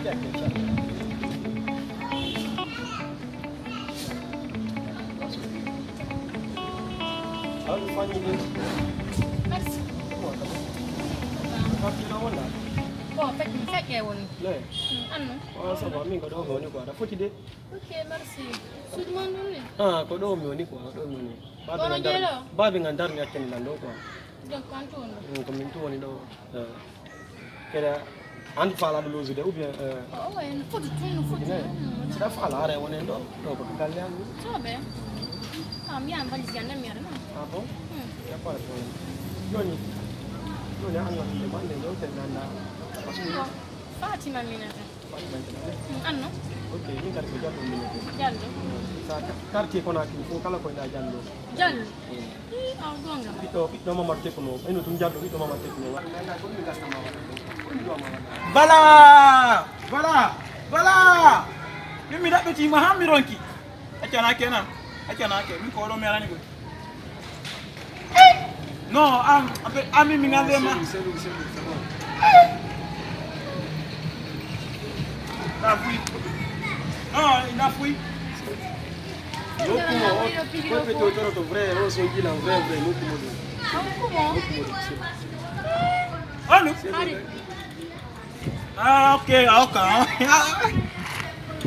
Merci. Bon, fekk mi fekkee woon. Anna. Ah, ça va, mingo do ngoni quoi. Da foti de. Ok, merci. Sudman dole. Ah, ko do mi quoi, do mi. Ba bi ngandar ni aken lando quoi. Donc kanto on. Ko min to woni do. Keda and fala do lozude ou bien Oh ouais, il faut de tout, il faut de ci da fala are woni do. Do ko gallian. Ça va bien. Ah, mi am valise ganda mi ara. Ah bon? Ya pas de problème. Yoni. Yoni an woni mande do ten nanda. Fatima Minata. Anno? Ok, ni carte Diallo Minata. Diallo. Sa carte ko na ki ko kala ko da Diallo. Diallo. Ah, gonga. Pito mama te ko no. Eno tum Diallo pito mama te ko no. Bala! Bala! Bala! Mimi da beti mahami ronki. Achana kenan. Achana ke mi ko do merani go. No, ami mi ngandema. La fui. Ah, la fui. Poi vedo to vrai, non so gila vrai no kumo. Allo. Ah, okay.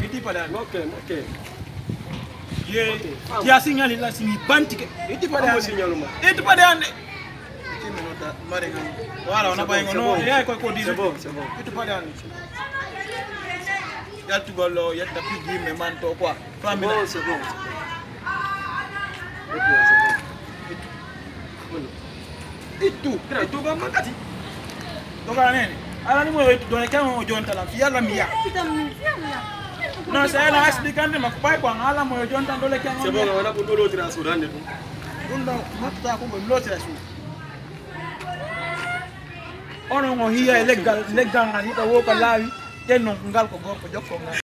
Iti pada. Okay. Ye, dia signali la sini bantike. Iti pada. Iti pada ande. Iti minota mare ngam. Wala ona bay ngono. Ya ko di. C'est bon. Iti pada ande. Ya tu golo ya tapi di memang to quoi. Famille. C'est bon. Itu, tu ga makati. To ga nene. Ala ni mo do ne kan o jonta la fiya la miya. Non, c'est là explicando ma pai kwa ngala mo jonta dole kan. C'est bon, on a pour l'autre à Soudan de tout. Bunda mata ko mo l'autre asu. Ono ngo hiya legal ngani ko wo ka lawi tenno ngal ko gorko jokko ngal.